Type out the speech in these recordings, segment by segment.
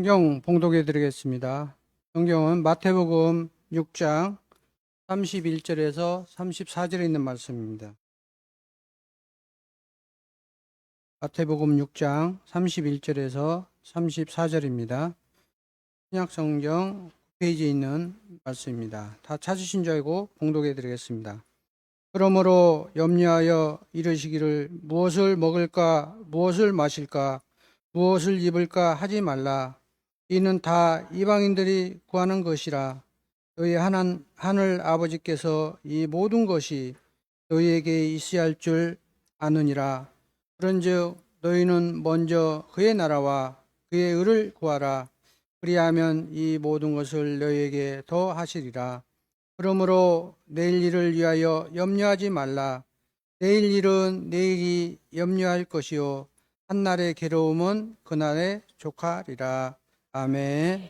성경 봉독해 드리겠습니다. 성경은 마태복음 6장 31절에서 34절에 있는 말씀입니다. 마태복음 6장 31절에서 34절입니다. 신약성경 페이지에 있는 말씀입니다. 다 찾으신 줄 알고 봉독해 드리겠습니다. 그러므로 염려하여 이르시기를 무엇을 먹을까, 무엇을 마실까, 무엇을 입을까 하지 말라. 이는 다 이방인들이 구하는 것이라. 너희 하늘 아버지께서 이 모든 것이 너희에게 있어야 할 줄 아느니라. 그런즉 너희는 먼저 그의 나라와 그의 의를 구하라. 그리하면 이 모든 것을 너희에게 더 하시리라. 그러므로 내일 일을 위하여 염려하지 말라. 내일 일은 내일이 염려할 것이요 한날의 괴로움은 그날에 족하리라. 아멘.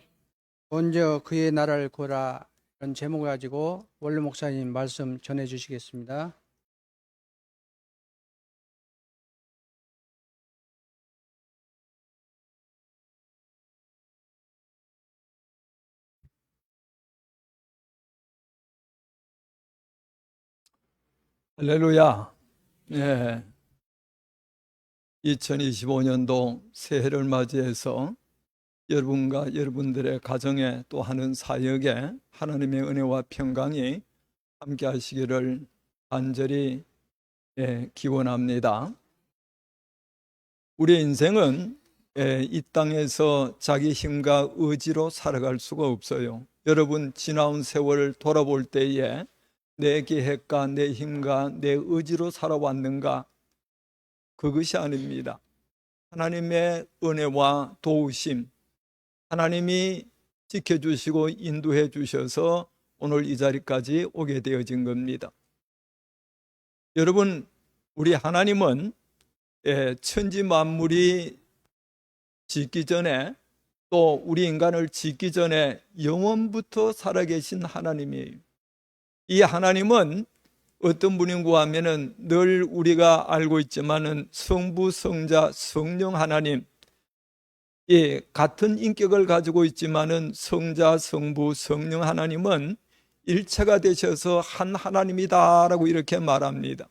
먼저 그의 나라를 구하라, 이런 제목을 가지고 원로 목사님 말씀 전해 주시겠습니다. 할렐루야. 네. 2025년도 새해를 맞이해서 여러분과 여러분들의 가정에 또 하는 사역에 하나님의 은혜와 평강이 함께 하시기를 간절히 기원합니다. 우리의 인생은 이 땅에서 자기 힘과 의지로 살아갈 수가 없어요. 여러분, 지나온 세월을 돌아볼 때에 내 계획과 내 힘과 내 의지로 살아왔는가? 그것이 아닙니다. 하나님의 은혜와 도우심, 하나님이 지켜주시고 인도해 주셔서 오늘 이 자리까지 오게 되어진 겁니다. 여러분, 우리 하나님은 천지 만물이 짓기 전에, 또 우리 인간을 짓기 전에 영원부터 살아계신 하나님이에요. 이 하나님은 어떤 분인고 하면은 늘 우리가 알고 있지만은 성부, 성자, 성령 하나님, 같은 인격을 가지고 있지만은 성자, 성부, 성령 하나님은 일체가 되셔서 한 하나님이다라고 이렇게 말합니다.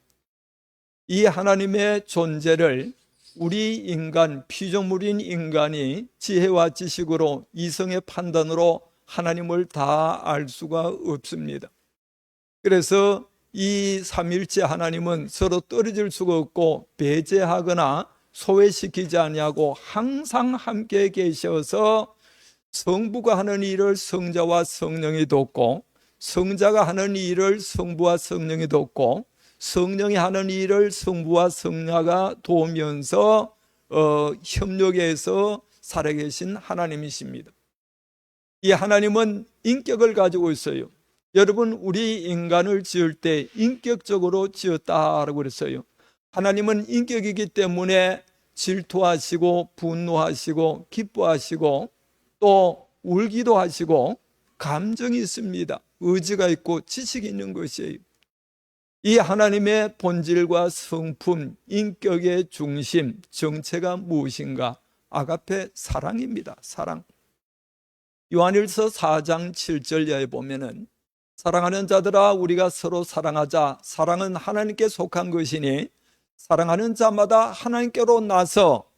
이 하나님의 존재를 우리 인간, 피조물인 인간이 지혜와 지식으로 이성의 판단으로 하나님을 다 알 수가 없습니다. 그래서 이 삼일체 하나님은 서로 떨어질 수가 없고 배제하거나 소외시키지 아니하고 항상 함께 계셔서 성부가 하는 일을 성자와 성령이 돕고, 성자가 하는 일을 성부와 성령이 돕고, 성령이 하는 일을 성부와 성자가 도우면서 협력해서 살아계신 하나님이십니다. 이 하나님은 인격을 가지고 있어요. 여러분, 우리 인간을 지을 때 인격적으로 지었다라고 그랬어요. 하나님은 인격이기 때문에 질투하시고 분노하시고 기뻐하시고 또 울기도 하시고 감정이 있습니다. 의지가 있고 지식이 있는 것이에요. 이 하나님의 본질과 성품, 인격의 중심, 정체가 무엇인가? 아가페, 사랑입니다. 사랑. 요한일서 4장 7절에 보면은 사랑하는 자들아, 우리가 서로 사랑하자. 사랑은 하나님께 속한 것이니 사랑하는 자마다 하나님께로 나서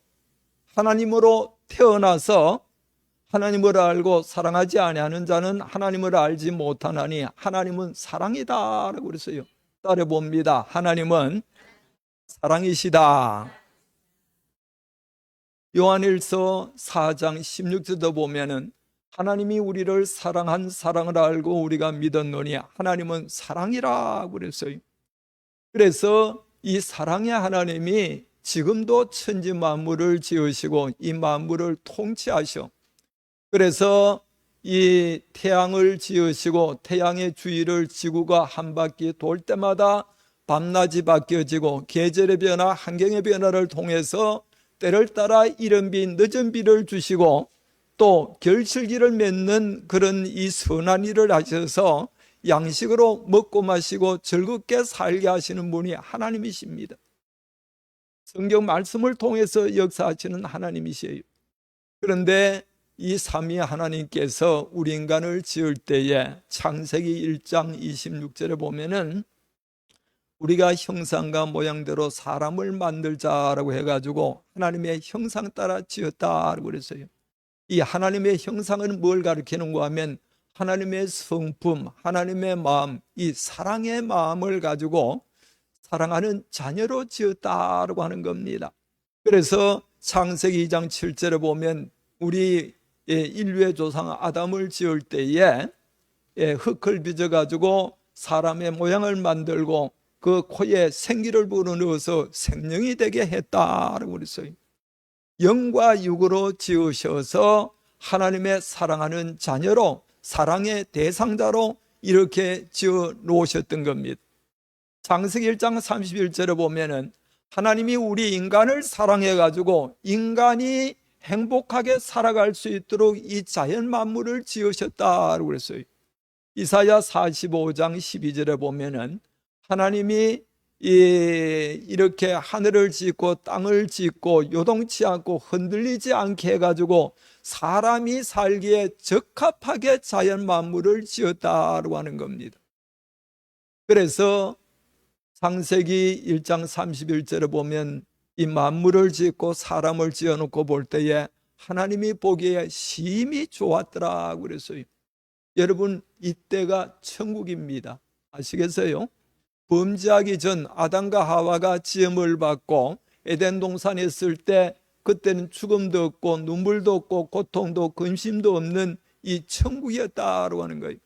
하나님으로 태어나서 하나님을 알고 사랑하지 아니하는 자는 하나님을 알지 못하나니 하나님은 사랑이다라고 그랬어요. 따라 봅니다. 하나님은 사랑이시다. 요한일서 4장 16절도 보면은 하나님이 우리를 사랑한 사랑을 알고 우리가 믿었노니 하나님은 사랑이라고 그랬어요. 그래서 이 사랑의 하나님이 지금도 천지 만물을 지으시고 이 만물을 통치하셔. 그래서 이 태양을 지으시고 태양의 주위를 지구가 한 바퀴 돌 때마다 밤낮이 바뀌어지고 계절의 변화, 환경의 변화를 통해서 때를 따라 이른 비, 늦은 비를 주시고 또 결실기를 맺는 그런 이 선한 일을 하셔서 양식으로 먹고 마시고 즐겁게 살게 하시는 분이 하나님이십니다. 성경 말씀을 통해서 역사하시는 하나님이시에요. 그런데 이 삼위 하나님께서 우리 인간을 지을 때에 창세기 1장 26절에 보면은 우리가 형상과 모양대로 사람을 만들자라고 해가지고 하나님의 형상 따라 지었다라고 그랬어요. 이 하나님의 형상은 뭘 가리키는가 하면 하나님의 성품, 하나님의 마음, 이 사랑의 마음을 가지고 사랑하는 자녀로 지었다라고 하는 겁니다. 그래서 창세기 2장 7절에 보면 우리 인류의 조상 아담을 지을 때에 흙을 빚어가지고 사람의 모양을 만들고 그 코에 생기를 불어넣어서 생명이 되게 했다라고 그랬어요. 영과 육으로 지으셔서 하나님의 사랑하는 자녀로 사랑의 대상자로 이렇게 지어 놓으셨던 겁니다. 창세기 1장 31절에 보면은 하나님이 우리 인간을 사랑해 가지고 인간이 행복하게 살아갈 수 있도록 이 자연 만물을 지으셨다고 그랬어요. 이사야 45장 12절에 보면은 하나님이 이렇게 하늘을 짓고 땅을 짓고 요동치 않고 흔들리지 않게 해가지고 사람이 살기에 적합하게 자연 만물을 지었다고 하는 겁니다. 그래서 창세기 1장 31절에 보면 이 만물을 짓고 사람을 지어놓고 볼 때에 하나님이 보기에 심히 좋았더라고 그랬어요. 여러분, 이때가 천국입니다. 아시겠어요? 범죄하기 전 아담과 하와가 지음을 받고 에덴 동산에 있을 때 그때는 죽음도 없고 눈물도 없고 고통도 근심도 없는 이 천국이었다고 하는 거예요.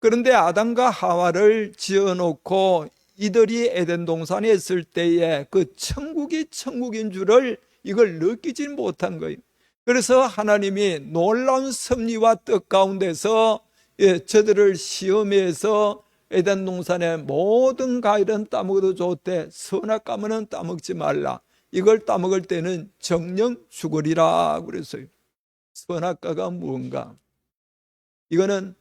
그런데 아담과 하와를 지어놓고 이들이 에덴 동산에 있을 때에 그 천국이 천국인 줄을 이걸 느끼지 못한 거예요. 그래서 하나님이 놀라운 섭리와 뜻 가운데서 저들을 시험해서 에덴 동산의 모든 과일은 따먹어도 좋대 선악과는 따먹지 말라. 이걸 따먹을 때는 정령 죽으리라 그랬어요. 선악과가 무언가? 이거는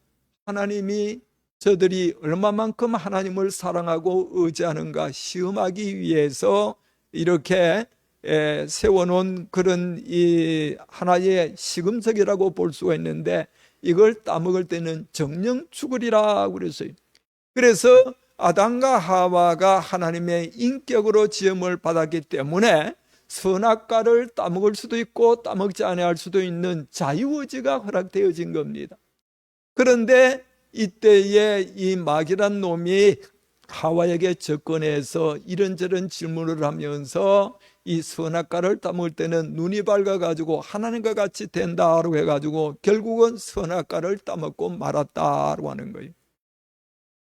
하나님이 저들이 얼마만큼 하나님을 사랑하고 의지하는가 시험하기 위해서 이렇게 세워놓은 그런 이 하나의 시금석이라고 볼 수가 있는데 이걸 따먹을 때는 정령 죽으리라 그랬어요. 그래서 아담과 하와가 하나님의 인격으로 지음을 받았기 때문에 선악과를 따먹을 수도 있고 따먹지 아니할 수도 있는 자유의지가 허락되어진 겁니다. 그런데 이때에 이 마귀란 놈이 하와에게 접근해서 이런저런 질문을 하면서 이 선악과를 따먹을 때는 눈이 밝아가지고 하나님과 같이 된다고 해가지고 결국은 선악과를 따먹고 말았다고 하는 거예요.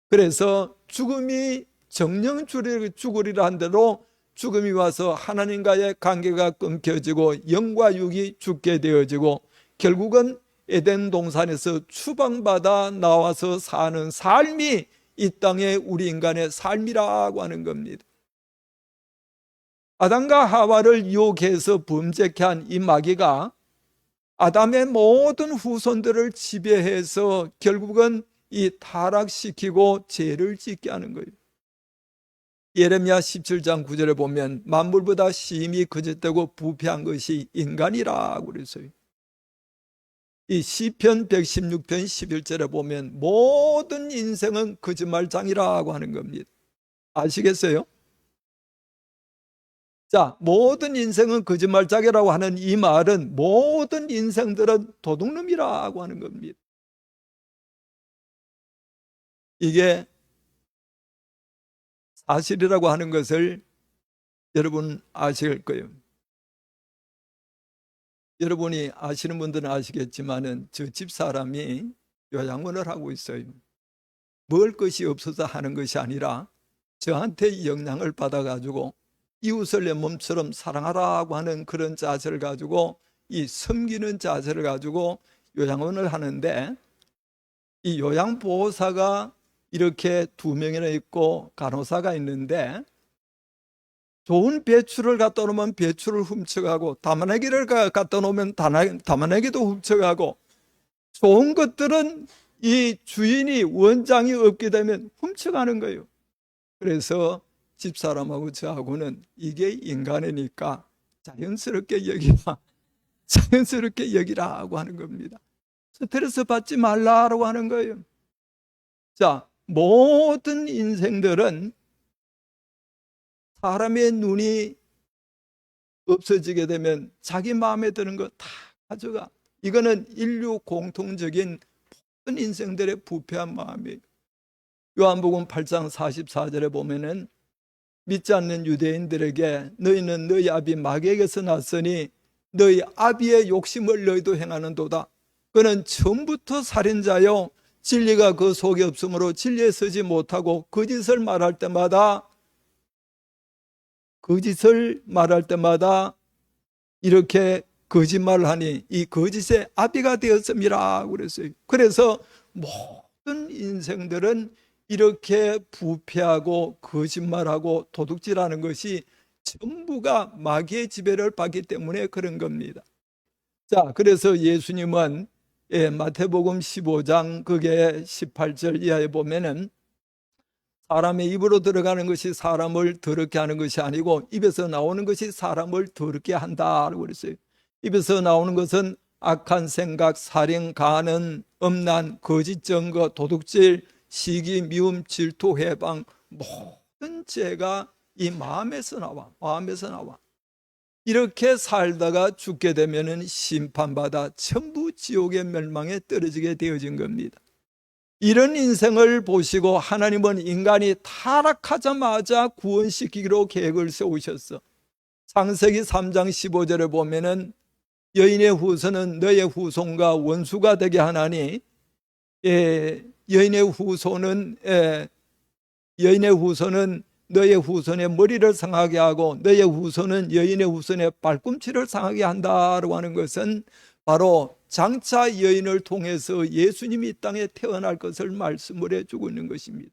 그래서 죽음이 정령 죽으리라 한 대로 죽음이 와서 하나님과의 관계가 끊겨지고 영과 육이 죽게 되어지고 결국은 에덴 동산에서 추방받아 나와서 사는 삶이 이 땅의 우리 인간의 삶이라고 하는 겁니다. 아담과 하와를 유혹해서 범죄케 한 이 마귀가 아담의 모든 후손들을 지배해서 결국은 이 타락시키고 죄를 짓게 하는 거예요. 예레미야 17장 9절에 보면 만물보다 심히 거짓되고 부패한 것이 인간이라고 그랬어요. 이 시편 116편 11절에 보면 모든 인생은 거짓말장이라고 하는 겁니다. 아시겠어요? 자, 모든 인생은 거짓말장이라고 하는 이 말은 모든 인생들은 도둑놈이라고 하는 겁니다. 이게 사실이라고 하는 것을 여러분 아실 거예요. 여러분이 아시는 분들은 아시겠지만은 저 집사람이 요양원을 하고 있어요. 먹을 것이 없어서 하는 것이 아니라 저한테 영향을 받아가지고 이웃을 내 몸처럼 사랑하라고 하는 그런 자세를 가지고 이 섬기는 자세를 가지고 요양원을 하는데 이 요양보호사가 이렇게 2명이나 있고 간호사가 있는데 좋은 배추를 갖다 놓으면 배추를 훔쳐가고 담아내기를 갖다 놓으면 담아내기도 훔쳐가고 좋은 것들은 이 주인이 원장이 없게 되면 훔쳐가는 거예요. 그래서 집사람하고 저하고는 이게 인간이니까 자연스럽게 여기나 자연스럽게 여기라고 하는 겁니다. 스트레스 받지 말라고 하는 거예요. 자, 모든 인생들은 사람의 눈이 없어지게 되면 자기 마음에 드는 거 다 가져가. 이거는 인류 공통적인 모든 인생들의 부패한 마음이에요. 요한복음 8장 44절에 보면은 믿지 않는 유대인들에게 너희는 너희 아비 마귀에게서 났으니 너희 아비의 욕심을 너희도 행하는도다. 그는 처음부터 살인자요 진리가 그 속에 없으므로 진리에 서지 못하고 거짓을 말할 때마다 이렇게 거짓말을 하니 이 거짓의 아비가 되었음이라 그랬어요. 그래서 모든 인생들은 이렇게 부패하고 거짓말하고 도둑질하는 것이 전부가 마귀의 지배를 받기 때문에 그런 겁니다. 자, 그래서 예수님은 마태복음 15장 그게 18절 이하에 보면은 사람의 입으로 들어가는 것이 사람을 더럽게 하는 것이 아니고 입에서 나오는 것이 사람을 더럽게 한다고 그랬어요. 입에서 나오는 것은 악한 생각, 살인, 간음, 음란, 거짓 증거, 도둑질, 시기, 미움, 질투, 해방, 모든 죄가 이 마음에서 나와. 이렇게 살다가 죽게 되면은 심판받아 전부 지옥의 멸망에 떨어지게 되어진 겁니다. 이런 인생을 보시고 하나님은 인간이 타락하자마자 구원시키기로 계획을 세우셨어. 창세기 3장 15절에 보면은 여인의 후손은 너의 후손과 원수가 되게 하나니 여인의 후손은 너의 후손의 머리를 상하게 하고 너의 후손은 여인의 후손의 발꿈치를 상하게 한다라고 하는 것은 바로 장차 여인을 통해서 예수님이 이 땅에 태어날 것을 말씀을 해주고 있는 것입니다.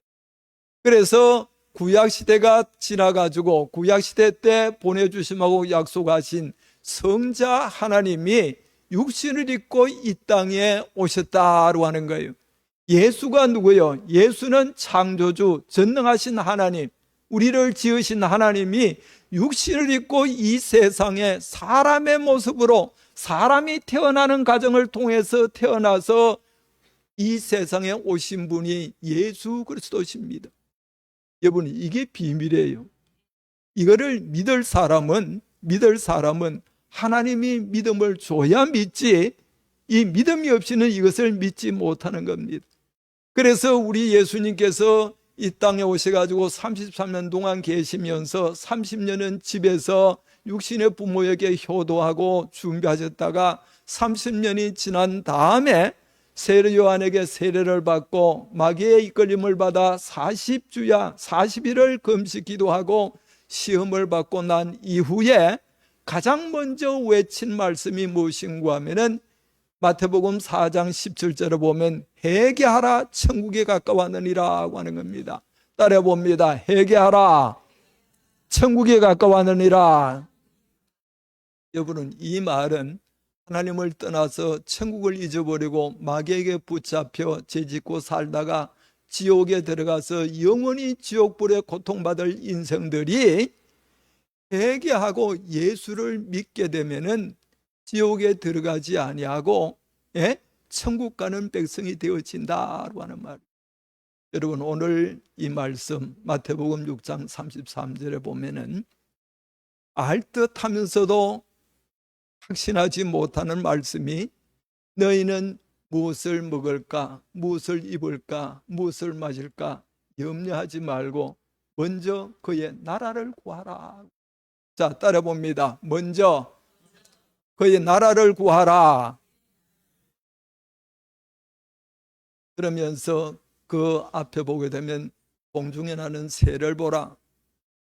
그래서 구약시대가 지나가지고 구약시대 때 보내주심하고 약속하신 성자 하나님이 육신을 입고 이 땅에 오셨다고 하는 거예요. 예수가 누구예요? 예수는 창조주, 전능하신 하나님, 우리를 지으신 하나님이 육신을 입고 이 세상에 사람의 모습으로 사람이 태어나는 과정을 통해서 태어나서 이 세상에 오신 분이 예수 그리스도십니다. 여러분, 이게 비밀이에요. 이거를 믿을 사람은 하나님이 믿음을 줘야 믿지, 이 믿음이 없이는 이것을 믿지 못하는 겁니다. 그래서 우리 예수님께서 이 땅에 오셔가지고 33년 동안 계시면서 30년은 집에서 육신의 부모에게 효도하고 준비하셨다가 30년이 지난 다음에 세례 요한에게 세례를 받고 마귀의 이끌림을 받아 40주야 40일을 금식 기도하고 시험을 받고 난 이후에 가장 먼저 외친 말씀이 무엇인가 하면은 마태복음 4장 17절에 보면 회개하라 천국에 가까웠느니라고 하는 겁니다. 따라 봅니다. 회개하라 천국에 가까웠느니라. 여러분은 이 말은 하나님을 떠나서 천국을 잊어버리고 마귀에게 붙잡혀 죄짓고 살다가 지옥에 들어가서 영원히 지옥불에 고통받을 인생들이 회개하고 예수를 믿게 되면은 지옥에 들어가지 아니하고 천국 가는 백성이 되어진다고 하는 말. 여러분, 오늘 이 말씀 마태복음 6장 33절에 보면은 알듯하면서도 확신하지 못하는 말씀이 너희는 무엇을 먹을까, 무엇을 입을까, 무엇을 마실까 염려하지 말고 먼저 그의 나라를 구하라. 자, 따라 봅니다. 먼저 그의 나라를 구하라. 그러면서 그 앞에 보게 되면 공중에 나는 새를 보라.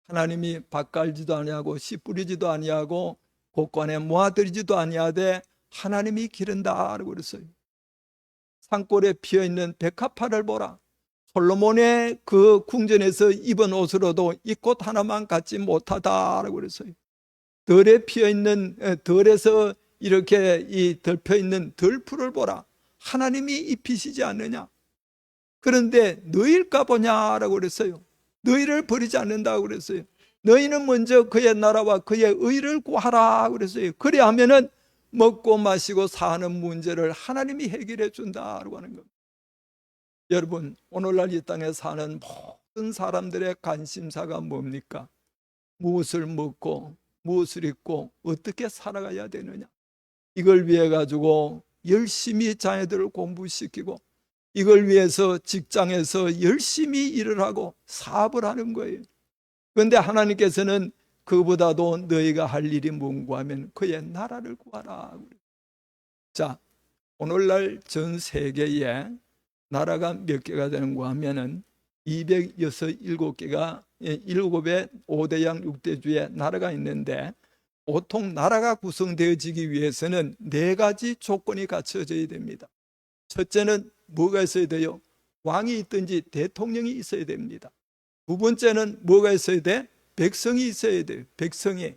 하나님이 밭 갈지도 아니하고 씨 뿌리지도 아니하고 곳간에 모아들이지도 아니하되 하나님이 기른다라고 그랬어요. 산골에 피어있는 백합화를 보라. 솔로몬의 그 궁전에서 입은 옷으로도 이 꽃 하나만 갖지 못하다라고 그랬어요. 들에 피어있는, 들에서 이렇게 이 덮여있는 들풀을 보라. 하나님이 입히시지 않느냐. 그런데 너희일까 보냐라고 그랬어요. 너희를 버리지 않는다고 그랬어요. 너희는 먼저 그의 나라와 그의 의를 구하라 그랬어요. 그래 하면은 먹고 마시고 사는 문제를 하나님이 해결해 준다고 하는 겁니다. 여러분, 오늘날 이 땅에 사는 모든 사람들의 관심사가 뭡니까? 무엇을 먹고 무엇을 입고 어떻게 살아가야 되느냐, 이걸 위해 가지고 열심히 자녀들을 공부시키고, 이걸 위해서 직장에서 열심히 일을 하고 사업을 하는 거예요. 그런데 하나님께서는 그보다도 너희가 할 일이 뭔가 하면 그의 나라를 구하라. 자, 오늘날 전 세계에 나라가 몇 개가 되는가 하면은 267개가 7의 5대양 6대주의 나라가 있는데, 보통 나라가 구성되어지기 위해서는 4가지 조건이 갖춰져야 됩니다. 첫째는 뭐가 있어야 돼요? 왕이 있든지 대통령이 있어야 됩니다. 두 번째는 뭐가 있어야 돼? 백성이 있어야 돼요. 백성이.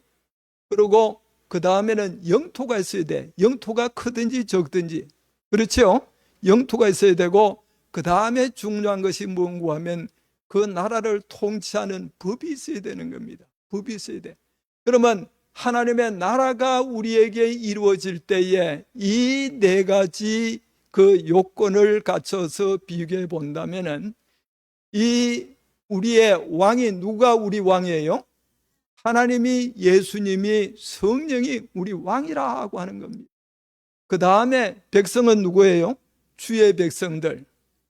그리고 그 다음에는 영토가 있어야 돼. 영토가 크든지 적든지. 그렇죠? 영토가 있어야 되고, 그 다음에 중요한 것이 뭔가 하면 그 나라를 통치하는 법이 있어야 되는 겁니다. 법이 있어야 돼. 그러면 하나님의 나라가 우리에게 이루어질 때에 이 4가지 그 요건을 갖춰서 비교해 본다면은, 이 우리의 왕이 누가 우리 왕이에요? 하나님이, 예수님이, 성령이 우리 왕이라고 하는 겁니다. 그 다음에 백성은 누구예요? 주의 백성들.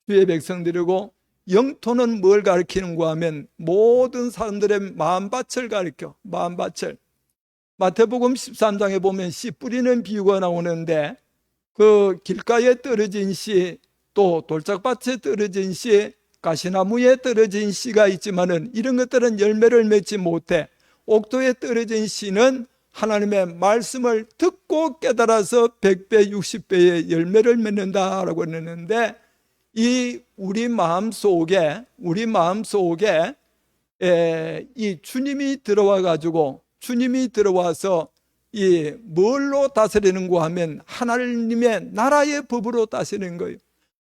주의 백성들이고, 영토는 뭘 가리키는가 하면 모든 사람들의 마음밭을 가리켜. 마음밭을. 마태복음 13장에 보면 씨 뿌리는 비유가 나오는데, 그 길가에 떨어진 씨, 또 돌짝밭에 떨어진 씨, 가시나무에 떨어진 씨가 있지만은 이런 것들은 열매를 맺지 못해. 옥토에 떨어진 씨는 하나님의 말씀을 듣고 깨달아서 100배, 60배의 열매를 맺는다라고 했는데, 이 우리 마음속에 이 주님이 들어와 가지고, 주님이 들어와서 이 뭘로 다스리는가 하면 하나님의 나라의 법으로 다스리는 거예요.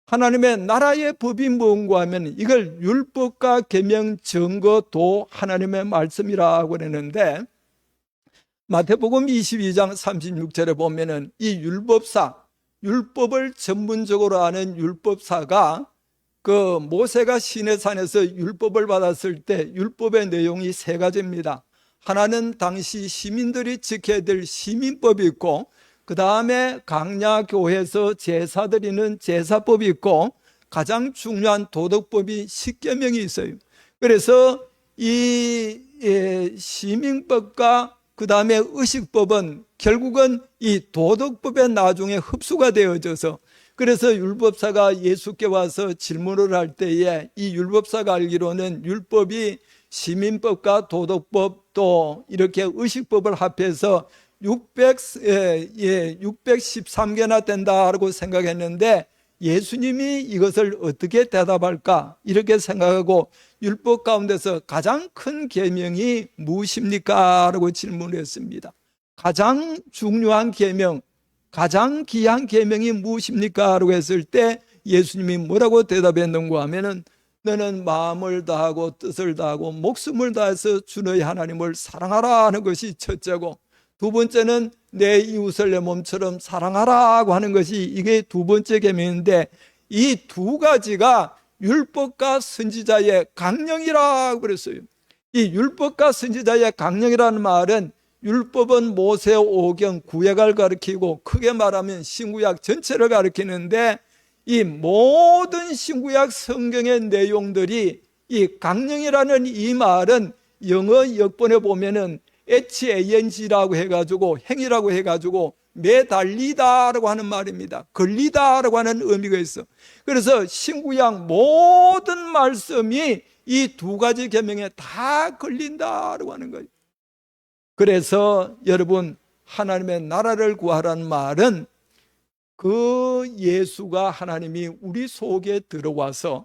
하나님의 나라의 법이 뭔가 하면 이걸 율법과 계명, 증거, 도, 하나님의 말씀이라고 그러는데, 마태복음 22장 36절에 보면은 이 율법을 전문적으로 아는 율법사가, 그 모세가 시내산에서 율법을 받았을 때 율법의 내용이 3가지입니다. 하나는 당시 시민들이 지켜야 될 시민법이 있고, 그 다음에 강야 교회에서 제사 드리는 제사법이 있고, 가장 중요한 도덕법이 십계명이 있어요. 그래서 이 시민법과 그 다음에 의식법은 결국은 이 도덕법에 나중에 흡수가 되어져서, 그래서 율법사가 예수께 와서 질문을 할 때에 이 율법사가 알기로는 율법이 시민법과 도덕법, 또 이렇게 의식법을 합해서 613개나 된다고 생각했는데, 예수님이 이것을 어떻게 대답할까 이렇게 생각하고 율법 가운데서 가장 큰 계명이 무엇입니까? 라고 질문을 했습니다. 가장 중요한 계명, 가장 귀한 계명이 무엇입니까? 라고 했을 때 예수님이 뭐라고 대답했는가 하면은, 너는 마음을 다하고 뜻을 다하고 목숨을 다해서 주 너희 하나님을 사랑하라 하는 것이 첫째고, 두 번째는 내 이웃을 내 몸처럼 사랑하라고 하는 것이 이게 두 번째 계명인데, 이 2가지가 율법과 선지자의 강령이라고 그랬어요. 이 율법과 선지자의 강령이라는 말은, 율법은 모세 오경 구약을 가리키고 크게 말하면 신구약 전체를 가리키는데, 이 모든 신구약 성경의 내용들이 이 강령이라는 이 말은 영어 역본에 보면은 HANG라고 해가지고 행위라고 해가지고 매달리다라고 하는 말입니다. 걸리다라고 하는 의미가 있어. 그래서 신구약 모든 말씀이 이 2가지 계명에 다 걸린다라고 하는 거예요. 그래서 여러분, 하나님의 나라를 구하라는 말은 그 예수가, 하나님이 우리 속에 들어와서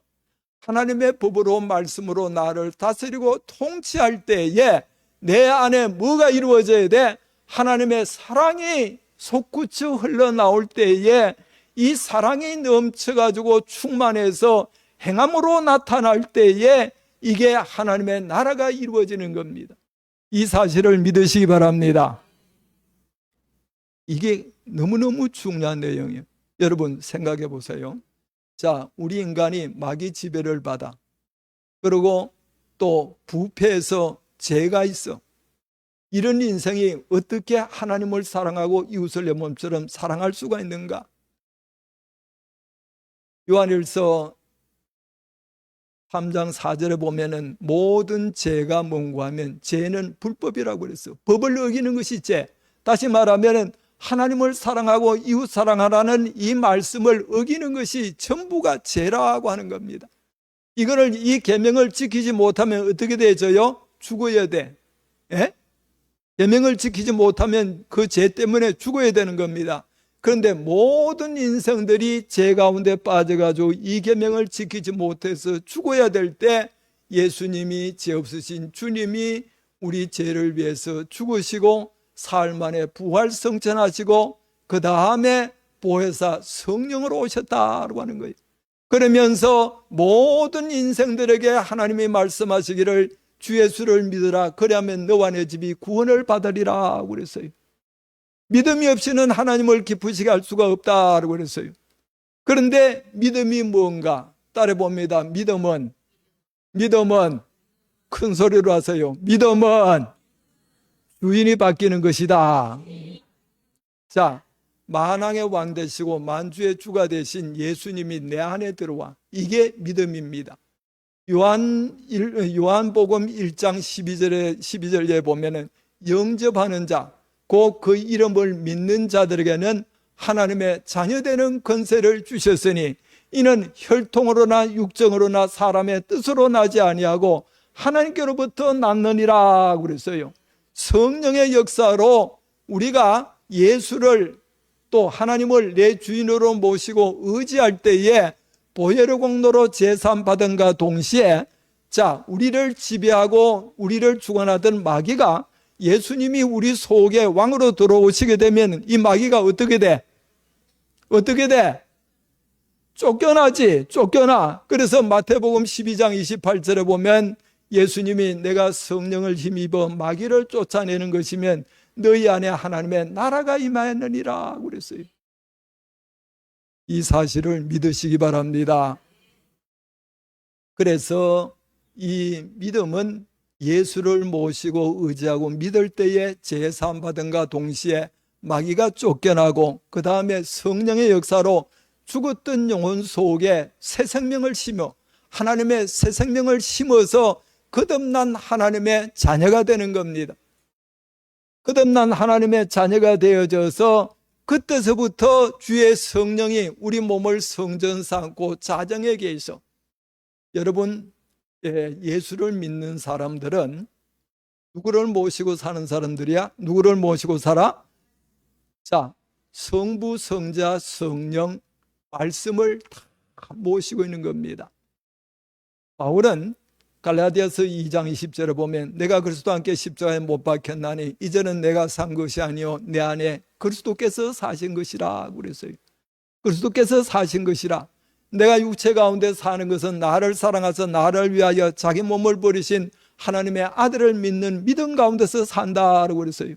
하나님의 법으로 말씀으로 나를 다스리고 통치할 때에 내 안에 뭐가 이루어져야 돼? 하나님의 사랑이 솟구쳐 흘러나올 때에 이 사랑이 넘쳐가지고 충만해서 행함으로 나타날 때에 이게 하나님의 나라가 이루어지는 겁니다. 이 사실을 믿으시기 바랍니다. 이게 너무너무 중요한 내용이에요. 여러분 생각해 보세요. 자, 우리 인간이 마귀 지배를 받아. 그리고 또 부패해서 죄가 있어. 이런 인생이 어떻게 하나님을 사랑하고 이웃을 내 몸처럼 사랑할 수가 있는가? 요한일서 3장 4절에 보면은 모든 죄가 뭔고 하면 죄는 불법이라고 그랬어. 법을 어기는 것이 죄. 다시 말하면은 하나님을 사랑하고 이웃 사랑하라는 이 말씀을 어기는 것이 전부가 죄라고 하는 겁니다. 이 계명을 지키지 못하면 어떻게 되져요? 죽어야 돼. 예? 계명을 지키지 못하면 그 죄 때문에 죽어야 되는 겁니다. 그런데 모든 인생들이 죄 가운데 빠져가지고 이 계명을 지키지 못해서 죽어야 될 때 예수님이 죄 없으신 주님이 우리 죄를 위해서 죽으시고 사흘 만에 부활 성천하시고 그 다음에 보혜사 성령으로 오셨다고 하는 거예요. 그러면서 모든 인생들에게 하나님이 말씀하시기를 주 예수를 믿으라 그리하면 너와 내 집이 구원을 받으리라 그랬어요. 믿음이 없이는 하나님을 기쁘시게 할 수가 없다고 그랬어요. 그런데 믿음이 뭔가 따라봅니다. 믿음은 큰 소리로 하세요. 믿음은 주인이 바뀌는 것이다. 자, 만왕의 왕 되시고 만주의 주가 되신 예수님이 내 안에 들어와. 이게 믿음입니다. 요한복음 1장 12절에 보면은 영접하는 자, 곧 그 이름을 믿는 자들에게는 하나님의 자녀되는 권세를 주셨으니 이는 혈통으로나 육정으로나 사람의 뜻으로 나지 아니하고 하나님께로부터 났느니라 그랬어요. 성령의 역사로 우리가 예수를 또 하나님을 내 주인으로 모시고 의지할 때에 보혈의 공로로 제사함 받은과 동시에 자, 우리를 지배하고 우리를 주관하던 마귀가 예수님이 우리 속에 왕으로 들어오시게 되면 이 마귀가 어떻게 돼? 쫓겨나. 그래서 마태복음 12장 28절에 보면 예수님이 내가 성령을 힘입어 마귀를 쫓아내는 것이면 너희 안에 하나님의 나라가 임하였느니라 그랬어요. 이 사실을 믿으시기 바랍니다. 그래서 이 믿음은 예수를 모시고 의지하고 믿을 때에 제사함 받은과 동시에 마귀가 쫓겨나고 그 다음에 성령의 역사로 죽었던 영혼 속에 새 생명을 심어 하나님의 새 생명을 심어서 거듭난 하나님의 자녀가 되는 겁니다. 거듭난 하나님의 자녀가 되어져서 그때서부터 주의 성령이 우리 몸을 성전 삼고 자정에 계셔. 여러분, 예수를 믿는 사람들은 누구를 모시고 사는 사람들이야? 누구를 모시고 살아? 자, 성부, 성자, 성령 말씀을 다 모시고 있는 겁니다. 바울은 갈라디아서 2장 20절에 보면 내가 그리스도와 함께 십자가에 못 박혔나니 이제는 내가 산 것이 아니요 내 안에 그리스도께서 사신 것이라 그랬어요. 그리스도께서 사신 것이라. 내가 육체 가운데 사는 것은 나를 사랑하사 나를 위하여 자기 몸을 버리신 하나님의 아들을 믿는 믿음 가운데서 산다라고 그랬어요.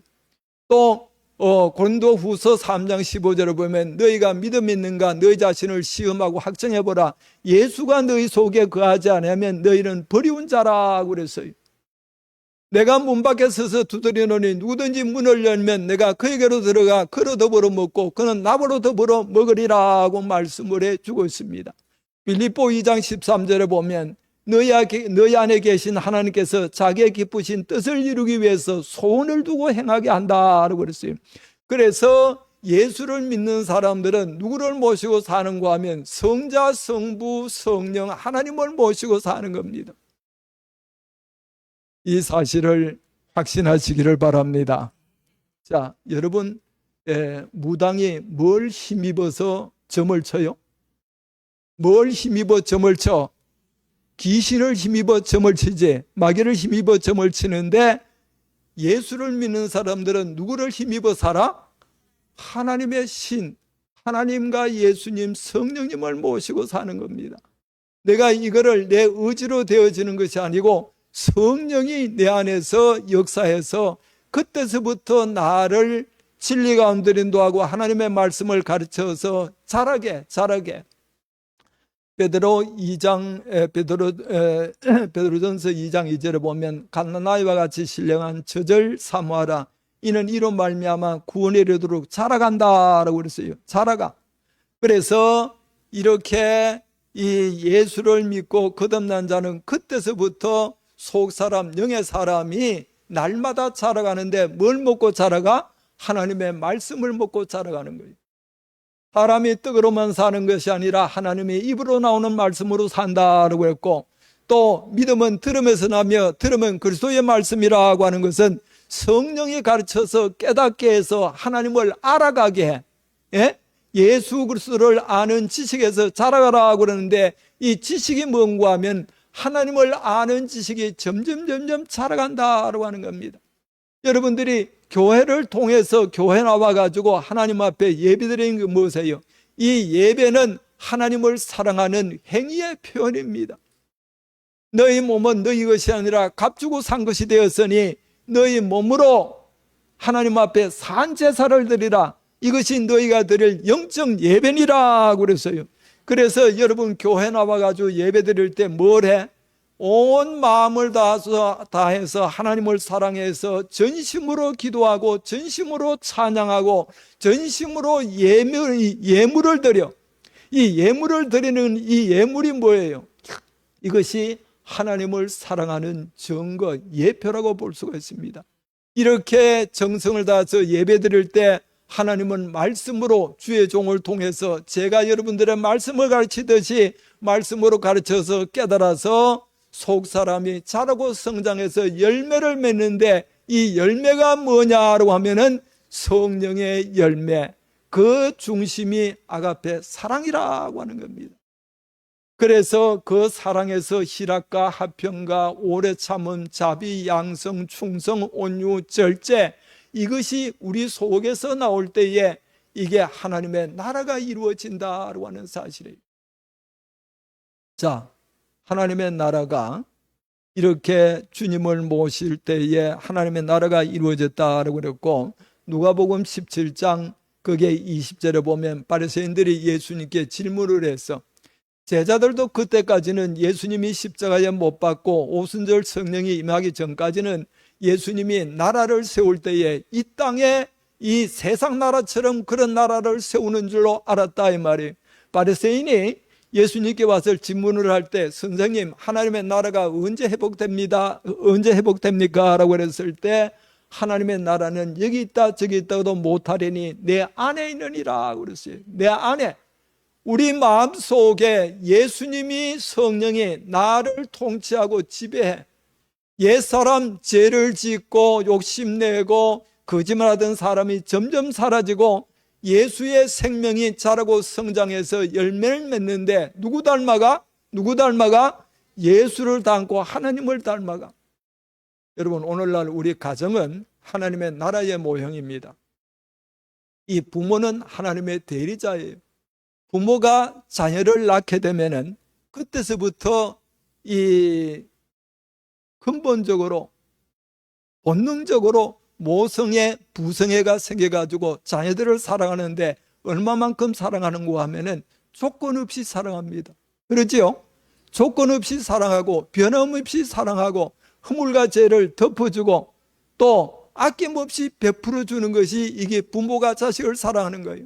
또 고린도후서 3장 15절에 보면 너희가 믿음 있는가 너희 자신을 시험하고 확정해보라. 예수가 너희 속에 거하지 않으면 너희는 버리운 자라고 그랬어요. 내가 문 밖에 서서 두드리노니 누구든지 문을 열면 내가 그에게로 들어가 그로 더불어 먹고 그는 나보로 더불어 먹으리라고 말씀을 해주고 있습니다. 빌립보 2장 13절에 보면 너희 안에 계신 하나님께서 자기의 기쁘신 뜻을 이루기 위해서 소원을 두고 행하게 한다라고 그랬어요. 그래서 예수를 믿는 사람들은 누구를 모시고 사는가 하면 성자, 성부, 성령 하나님을 모시고 사는 겁니다. 이 사실을 확신하시기를 바랍니다. 자, 여러분, 무당이 뭘 힘입어서 점을 쳐요? 뭘 힘입어 점을 쳐? 귀신을 힘입어 점을 치지, 마귀를 힘입어 점을 치는데 예수를 믿는 사람들은 누구를 힘입어 살아? 하나님의 신, 하나님과 예수님, 성령님을 모시고 사는 겁니다. 내가 이거를 내 의지로 되어지는 것이 아니고 성령이 내 안에서 역사해서 그때서부터 나를 진리 가운데 인도하고 하나님의 말씀을 가르쳐서 자라게. 베드로전서 2장 2절에 보면 갓난아이와 같이 신령한 저절 사모하라. 이는 이로 말미암아 구원에 이르도록 자라간다라고 그랬어요. 자라가. 그래서 이렇게 이 예수를 믿고 거듭난 자는 그때서부터 속 사람, 영의 사람이 날마다 자라가는데 뭘 먹고 자라가? 하나님의 말씀을 먹고 자라가는 거예요. 사람이 떡으로만 사는 것이 아니라 하나님의 입으로 나오는 말씀으로 산다라고 했고, 또 믿음은 들음에서 나며 들음은 그리스도의 말씀이라고 하는 것은 성령이 가르쳐서 깨닫게 해서 하나님을 알아가게 해. 예? 예수 그리스도를 아는 지식에서 자라가라고 그러는데, 이 지식이 뭔가 하면 하나님을 아는 지식이 점점 자라간다라고 하는 겁니다. 여러분들이 교회를 통해서 교회 나와가지고 하나님 앞에 예배드리는 게 무엇이에요? 이 예배는 하나님을 사랑하는 행위의 표현입니다. 너희 몸은 너희 것이 아니라 값주고 산 것이 되었으니 너희 몸으로 하나님 앞에 산 제사를 드리라. 이것이 너희가 드릴 영적 예배니라 그랬어요. 그래서 여러분 교회 나와가지고 예배 드릴 때 뭘 해? 온 마음을 다해서 하나님을 사랑해서 전심으로 기도하고 전심으로 찬양하고 전심으로 예물을 드려. 이 예물을 드리는 이 예물이 뭐예요? 이것이 하나님을 사랑하는 증거, 예표라고 볼 수가 있습니다. 이렇게 정성을 다해서 예배 드릴 때 하나님은 말씀으로 주의 종을 통해서 제가 여러분들의 말씀을 가르치듯이 말씀으로 가르쳐서 깨달아서 속 사람이 자라고 성장해서 열매를 맺는데, 이 열매가 뭐냐라고 하면은 성령의 열매, 그 중심이 아가페 사랑이라고 하는 겁니다. 그래서 그 사랑에서 희락과 화평과 오래 참음, 자비, 양성, 충성, 온유, 절제, 이것이 우리 속에서 나올 때에 이게 하나님의 나라가 이루어진다라고 하는 사실이에요. 자, 하나님의 나라가 이렇게 주님을 모실 때에 하나님의 나라가 이루어졌다라고 그랬고, 누가복음 17장 거기에 20절에 보면 바리새인들이 예수님께 질문을 해서, 제자들도 그때까지는 예수님이 십자가에 못 박고 오순절 성령이 임하기 전까지는 예수님이 나라를 세울 때에 이 땅에 이 세상 나라처럼 그런 나라를 세우는 줄로 알았다 이 말이에요. 바리새인이 예수님께 와서 질문을 할 때, 선생님 하나님의 나라가 언제 회복됩니까? 라고 그랬을 때, 하나님의 나라는 여기 있다 저기 있다고도 못하려니 내 안에 있느니라 그랬어요. 내 안에, 우리 마음속에 예수님이, 성령이 나를 통치하고 지배해. 옛사람 죄를 짓고 욕심내고 거짓말하던 사람이 점점 사라지고 예수의 생명이 자라고 성장해서 열매를 맺는데, 누구 닮아가? 예수를 닮고 하나님을 닮아가. 여러분, 오늘날 우리 가정은 하나님의 나라의 모형입니다. 이 부모는 하나님의 대리자예요. 부모가 자녀를 낳게 되면은 그때서부터 이 근본적으로 본능적으로 모성애, 부성애가 생겨가지고 자녀들을 사랑하는데, 얼마만큼 사랑하는가 하면은 조건 없이 사랑합니다. 그렇지요? 조건 없이 사랑하고 변함없이 사랑하고 허물과 죄를 덮어주고 또 아낌없이 베풀어주는 것이 이게 부모가 자식을 사랑하는 거예요.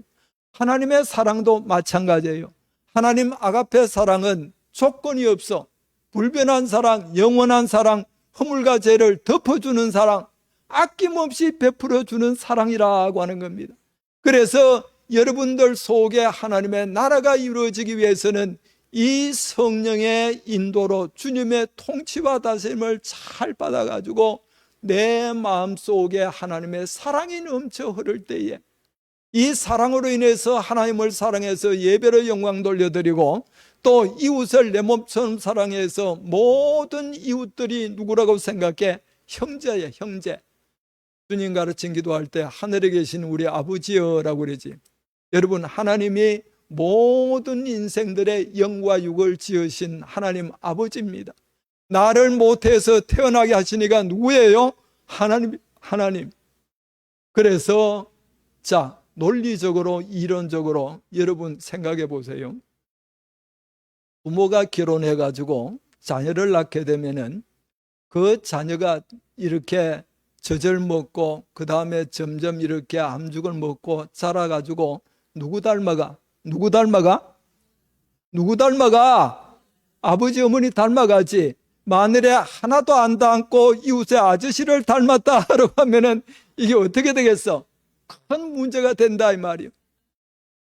하나님의 사랑도 마찬가지예요. 하나님 아가페 사랑은 조건이 없어. 불변한 사랑, 영원한 사랑, 허물과 죄를 덮어주는 사랑, 아낌없이 베풀어주는 사랑이라고 하는 겁니다. 그래서 여러분들 속에 하나님의 나라가 이루어지기 위해서는 이 성령의 인도로 주님의 통치와 다스림을 잘 받아가지고 내 마음속에 하나님의 사랑이 넘쳐 흐를 때에, 이 사랑으로 인해서 하나님을 사랑해서 예배로 영광 돌려드리고, 또 이웃을 내 몸처럼 사랑해서 모든 이웃들이 누구라고 생각해? 형제야, 형제. 주님 가르친 기도할 때 하늘에 계신 우리 아버지여라고 그러지. 여러분, 하나님이 모든 인생들의 영과 육을 지으신 하나님 아버지입니다. 나를 못해서 태어나게 하시니까 누구예요? 하나님. 그래서 자, 논리적으로, 이론적으로 여러분 생각해 보세요. 부모가 결혼해가지고 자녀를 낳게 되면은 그 자녀가 이렇게 젖을 먹고 그 다음에 점점 이렇게 암죽을 먹고 자라가지고 누구 닮아가? 누구 닮아가? 누구 닮아가? 아버지 어머니 닮아가지. 만일에 하나도 안 닮고 이웃의 아저씨를 닮았다라고 하면은 이게 어떻게 되겠어? 큰 문제가 된다 이 말이에요.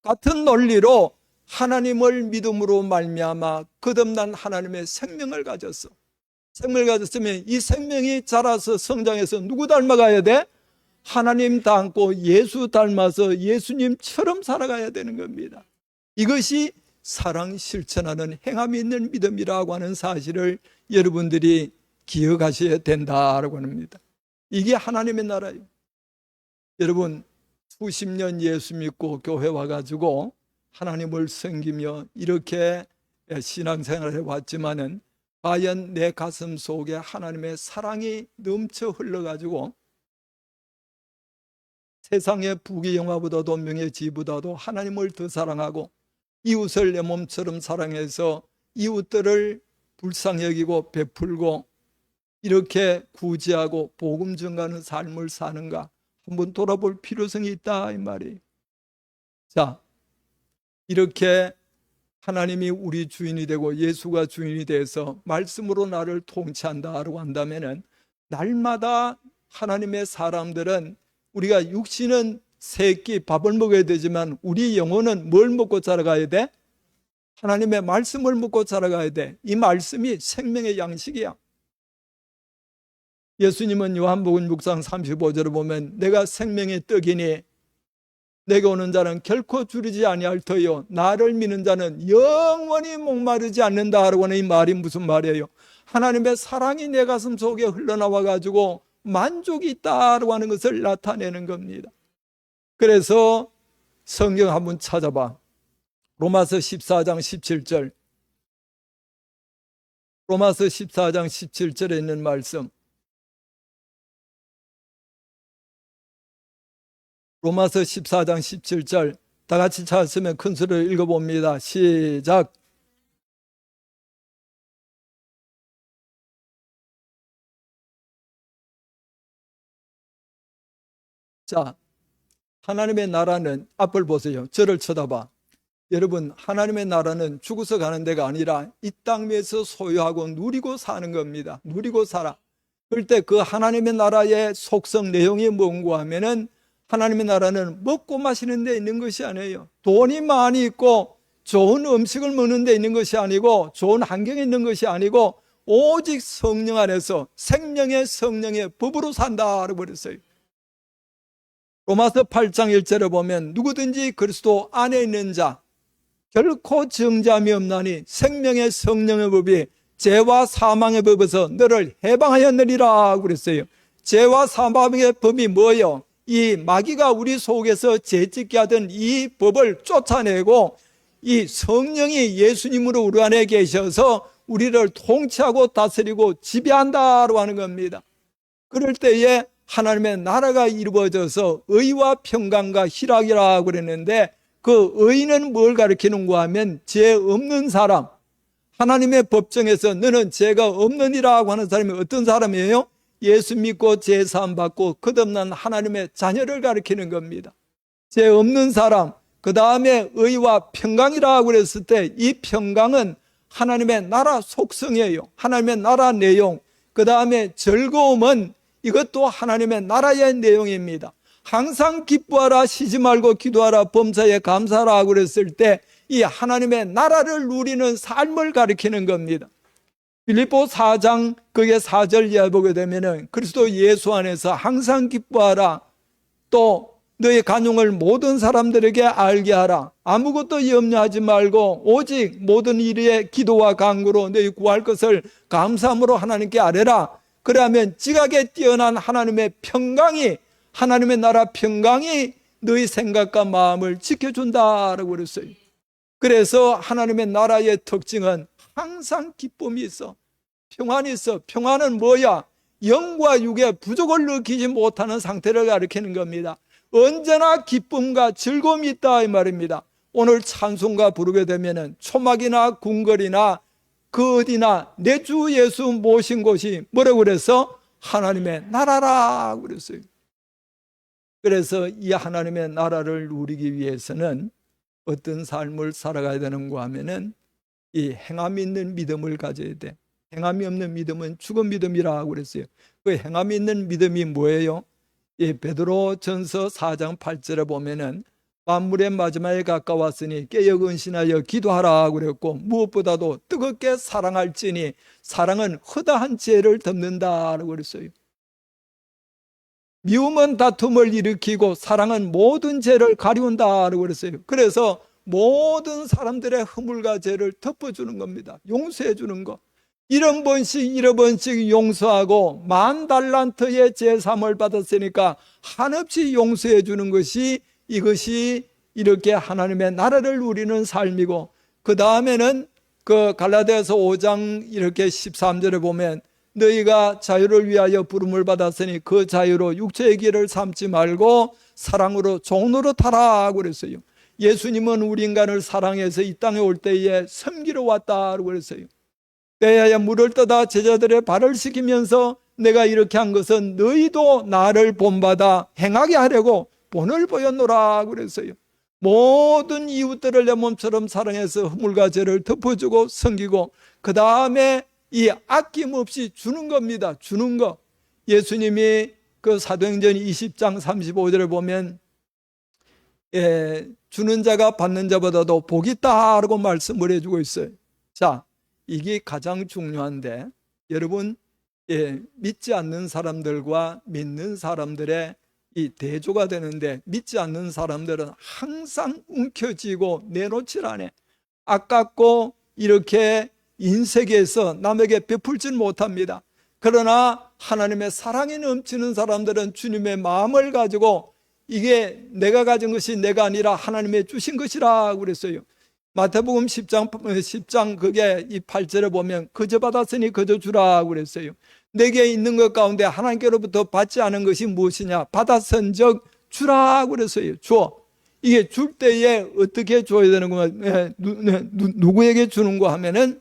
같은 논리로 하나님을 믿음으로 말미암아 거듭난 하나님의 생명을 가졌어. 생명을 가졌으면 이 생명이 자라서 성장해서 누구 닮아가야 돼? 하나님 닮고 예수 닮아서 예수님처럼 살아가야 되는 겁니다. 이것이 사랑 실천하는 행함이 있는 믿음이라고 하는 사실을 여러분들이 기억하셔야 된다라고 합니다. 이게 하나님의 나라예요. 여러분 수십 년 예수 믿고 교회 와가지고 하나님을 섬기며 이렇게 신앙생활을 해왔지만은 과연 내 가슴 속에 하나님의 사랑이 넘쳐 흘러가지고 세상의 부귀영화보다도 명예지보다도 하나님을 더 사랑하고 이웃을 내 몸처럼 사랑해서 이웃들을 불쌍히 여기고 베풀고 이렇게 구제하고 복음 전가하는 삶을 사는가 한번 돌아볼 필요성이 있다 이 말이에요. 자, 이렇게 하나님이 우리 주인이 되고 예수가 주인이 돼서 말씀으로 나를 통치한다라고 한다면은 날마다 하나님의 사람들은 우리가 육신은 세 끼 밥을 먹어야 되지만 우리 영혼은 뭘 먹고 자라가야 돼? 하나님의 말씀을 먹고 자라가야 돼. 이 말씀이 생명의 양식이야. 예수님은 요한복음 6장 35절을 보면 내가 생명의 떡이니 내게 오는 자는 결코 줄이지 아니할 터요 나를 믿는 자는 영원히 목마르지 않는다라고 하는 이 말이 무슨 말이에요? 하나님의 사랑이 내 가슴 속에 흘러나와 가지고 만족이 있다라고 하는 것을 나타내는 겁니다. 그래서 성경 한번 찾아봐. 로마서 14장 17절. 로마서 14장 17절에 있는 말씀. 로마서 14장 17절 다 같이 찾았으면 큰 소리로 읽어봅니다. 시작. 자, 하나님의 나라는 앞을 보세요. 저를 쳐다봐. 여러분, 하나님의 나라는 죽어서 가는 데가 아니라 이 땅 위에서 소유하고 누리고 사는 겁니다. 누리고 살아. 그럴 때 그 하나님의 나라의 속성 내용이 뭔가 하면은 하나님의 나라는 먹고 마시는 데 있는 것이 아니에요. 돈이 많이 있고 좋은 음식을 먹는 데 있는 것이 아니고 좋은 환경에 있는 것이 아니고 오직 성령 안에서 생명의 성령의 법으로 산다라고 그랬어요. 로마서 8장 1절에 보면 누구든지 그리스도 안에 있는 자 결코 정죄함이 없나니 생명의 성령의 법이 죄와 사망의 법에서 너를 해방하였느니라 그랬어요. 죄와 사망의 법이 뭐예요? 이 마귀가 우리 속에서 죄짓게 하던 이 법을 쫓아내고 이 성령이 예수님으로 우리 안에 계셔서 우리를 통치하고 다스리고 지배한다고 하는 겁니다. 그럴 때에 하나님의 나라가 이루어져서 의와 평강과 희락이라고 그랬는데 그 의는 뭘 가리키는가 하면 죄 없는 사람, 하나님의 법정에서 너는 죄가 없느니라고 하는 사람이 어떤 사람이에요? 예수 믿고 죄 사함 받고 거듭난 하나님의 자녀를 가리키는 겁니다. 죄 없는 사람, 그 다음에 의와 평강이라고 그랬을 때 이 평강은 하나님의 나라 속성이에요. 하나님의 나라 내용. 그 다음에 즐거움은 이것도 하나님의 나라의 내용입니다. 항상 기뻐하라, 쉬지 말고 기도하라, 범사에 감사하라 그랬을 때 이 하나님의 나라를 누리는 삶을 가리키는 겁니다. 빌립보 4장 그게 4절 이하 보게 되면은 그리스도 예수 안에서 항상 기뻐하라, 또 너의 간용을 모든 사람들에게 알게 하라, 아무것도 염려하지 말고 오직 모든 일에 기도와 간구로 너희 구할 것을 감사함으로 하나님께 아뢰라. 그러면 지각에 뛰어난 하나님의 평강이, 하나님의 나라 평강이 너희 생각과 마음을 지켜준다라고 그랬어요. 그래서 하나님의 나라의 특징은 항상 기쁨이 있어, 평안이 있어. 평안은 뭐야? 영과 육의 부족을 느끼지 못하는 상태를 가리키는 겁니다. 언제나 기쁨과 즐거움이 있다 이 말입니다. 오늘 찬송가 부르게 되면은 초막이나 궁궐이나 그 어디나 내 주 예수 모신 곳이 뭐라고 그래서 하나님의 나라라고 그랬어요. 그래서 이 하나님의 나라를 누리기 위해서는 어떤 삶을 살아가야 되는가 하면은 이 행함이 있는 믿음을 가져야 돼. 행함이 없는 믿음은 죽은 믿음이라고 그랬어요. 그 행함이 있는 믿음이 뭐예요? 이 베드로 전서 4장 8절에 보면은 만물의 마지막에 가까웠으니 깨어 근신하여 기도하라 그랬고, 무엇보다도 뜨겁게 사랑할지니 사랑은 허다한 죄를 덮는다라고 그랬어요. 미움은 다툼을 일으키고 사랑은 모든 죄를 가리운다라고 그랬어요. 그래서 모든 사람들의 허물과 죄를 덮어주는 겁니다. 용서해 주는 거. 70번씩 용서하고 10,000달란트의 제삼을 받았으니까 한없이 용서해 주는 것이, 이것이 이렇게 하나님의 나라를 누리는 삶이고, 그 다음에는 그 갈라디아서 5장 이렇게 13절에 보면 너희가 자유를 위하여 부름을 받았으니 그 자유로 육체의 길을 삼지 말고 사랑으로 종로로 타라 그랬어요. 예수님은 우리 인간을 사랑해서 이 땅에 올 때에 섬기러 왔다고 그랬어요. 때에 물을 떠다 제자들의 발을 씻기면서 내가 이렇게 한 것은 너희도 나를 본받아 행하게 하려고 본을 보였노라 그랬어요. 모든 이웃들을 내 몸처럼 사랑해서 허물과 죄를 덮어주고 섬기고, 그 다음에 이 아낌없이 주는 겁니다. 주는 거. 예수님이 그 사도행전 20장 35절에 보면 주는 자가 받는 자보다도 복이 있다라고 말씀을 해주고 있어요. 자, 이게 가장 중요한데, 여러분, 믿지 않는 사람들과 믿는 사람들의 이 대조가 되는데, 믿지 않는 사람들은 항상 움켜쥐고 내놓질 않아. 아깝고 이렇게 인세계에서 남에게 베풀지는 못합니다. 그러나 하나님의 사랑이 넘치는 사람들은 주님의 마음을 가지고 이게 내가 가진 것이 내가 아니라 하나님의 주신 것이라 그랬어요. 마태복음 10장 그게 이 8절에 보면 그저 받았으니 그저 주라 그랬어요. 내게 있는 것 가운데 하나님께로부터 받지 않은 것이 무엇이냐? 받았은즉 주라 그랬어요. 줘. 이게 줄 때에 어떻게 줘야 되는 거냐? 누구에게 주는 거 하면은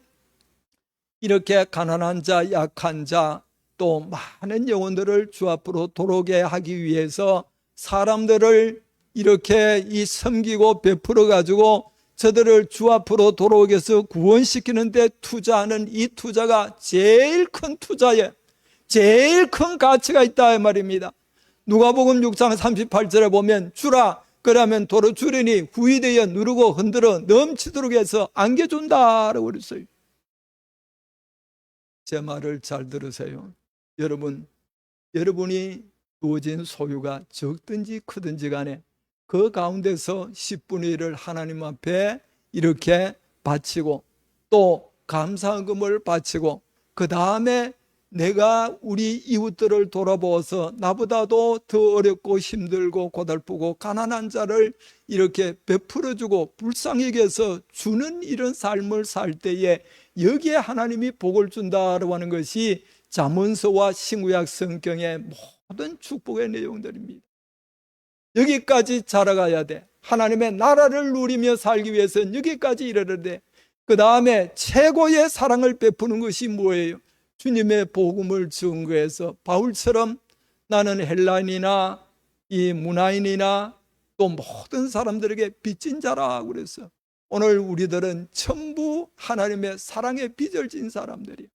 이렇게 가난한 자, 약한 자, 또 많은 영혼들을 주 앞으로 돌아오게 하기 위해서 사람들을 이렇게 섬기고 베풀어 가지고 저들을 주 앞으로 돌아오게 해서 구원시키는 데 투자하는 이 투자가 제일 큰 투자에 제일 큰 가치가 있다 이 말입니다. 누가복음 6장 38절에 보면 주라 그러면 도로 주리니 후이되어 누르고 흔들어 넘치도록 해서 안겨준다라고 그랬어요. 제 말을 잘 들으세요. 여러분이 주어진 소유가 적든지 크든지 간에 그 가운데서 10분의 1을 하나님 앞에 이렇게 바치고 또 감사금을 바치고, 그 다음에 내가 우리 이웃들을 돌아보아서 나보다도 더 어렵고 힘들고 고달프고 가난한 자를 이렇게 베풀어주고 불쌍하게 해서 주는 이런 삶을 살 때에 여기에 하나님이 복을 준다라고 하는 것이 잠언서와 신구약 성경의 모든 축복의 내용들입니다. 여기까지 자라가야 돼. 하나님의 나라를 누리며 살기 위해서는 여기까지 이르러야 돼. 그 다음에 최고의 사랑을 베푸는 것이 뭐예요? 주님의 복음을 증거해서 바울처럼 나는 헬라인이나 이 문화인이나 또 모든 사람들에게 빚진 자라고 그랬어. 오늘 우리들은 전부 하나님의 사랑에 빚을 진 사람들이에요.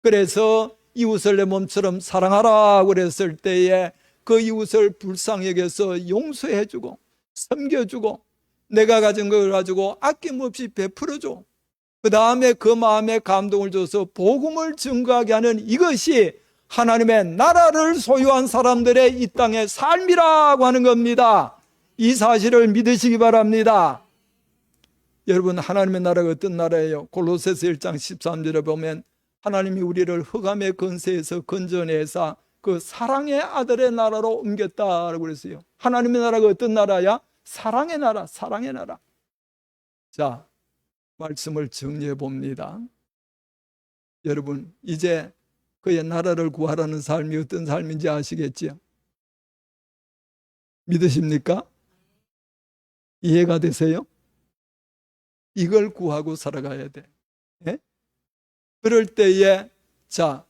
그래서 이웃을 내 몸처럼 사랑하라 그랬을 때에 그 이웃을 불쌍히 여겨서 용서해주고 섬겨주고 내가 가진 걸 가지고 아낌없이 베풀어줘. 그 다음에 그 마음에 감동을 줘서 복음을 증거하게 하는 이것이 하나님의 나라를 소유한 사람들의 이 땅의 삶이라고 하는 겁니다. 이 사실을 믿으시기 바랍니다. 여러분, 하나님의 나라가 어떤 나라예요? 골로새서 1장 13절에 보면 하나님이 우리를 흑암의 권세에서 건져내사 그 사랑의 아들의 나라로 옮겼다라고 그랬어요. 하나님의 나라가 어떤 나라야? 사랑의 나라, 사랑의 나라. 자, 말씀을 정리해 봅니다. 여러분, 이제 그의 나라를 구하라는 삶이 어떤 삶인지 아시겠지요? 믿으십니까? 이해가 되세요? 이걸 구하고 살아가야 돼. 예? 그럴 때에 자,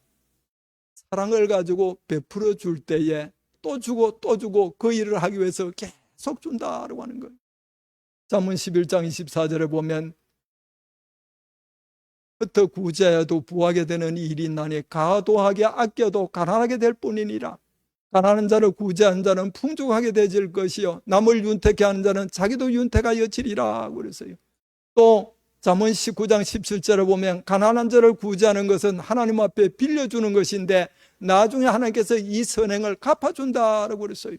사랑을 가지고 베풀어 줄 때에 또 주고 또 주고 그 일을 하기 위해서 계속 준다라고 하는 거예요. 잠언 11장 24절에 보면 흩어 구제해도 부하게 되는 일이 나니 과도하게 아껴도 가난하게 될 뿐이니라. 가난한 자를 구제한 자는 풍족하게 되질 것이요 남을 윤택케 하는 자는 자기도 윤택하여 지리라 그랬어요. 또 잠언 19장 17절에 보면 가난한 자를 구제하는 것은 하나님 앞에 빌려주는 것인데 나중에 하나님께서 이 선행을 갚아준다라고 그랬어요.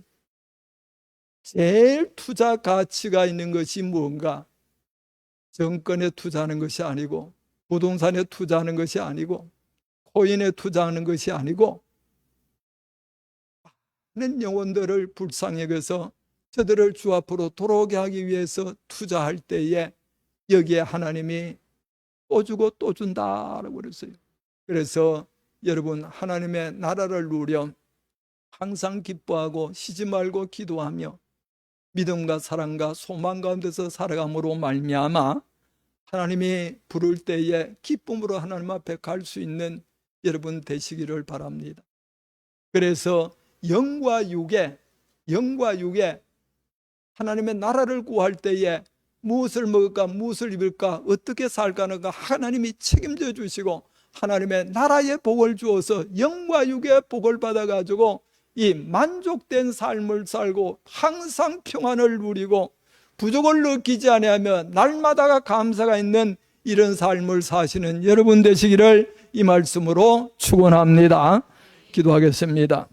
제일 투자 가치가 있는 것이 무언가? 정권에 투자하는 것이 아니고 부동산에 투자하는 것이 아니고 코인에 투자하는 것이 아니고 많은 영혼들을 불쌍히 여겨서 저들을 주 앞으로 돌아오게 하기 위해서 투자할 때에 여기에 하나님이 또 주고 또 준다라고 그랬어요. 그래서 여러분 하나님의 나라를 누려 항상 기뻐하고 쉬지 말고 기도하며 믿음과 사랑과 소망 가운데서 살아감으로 말미암아 하나님이 부를 때에 기쁨으로 하나님 앞에 갈 수 있는 여러분 되시기를 바랍니다. 그래서 영과 육에 하나님의 나라를 구할 때에 무엇을 먹을까 무엇을 입을까 어떻게 살까는 가 하나님이 책임져 주시고 하나님의 나라의 복을 주어서 영과 육의 복을 받아가지고 이 만족된 삶을 살고 항상 평안을 누리고 부족을 느끼지 아니하며 날마다가 감사가 있는 이런 삶을 사시는 여러분 되시기를 이 말씀으로 축원합니다. 기도하겠습니다.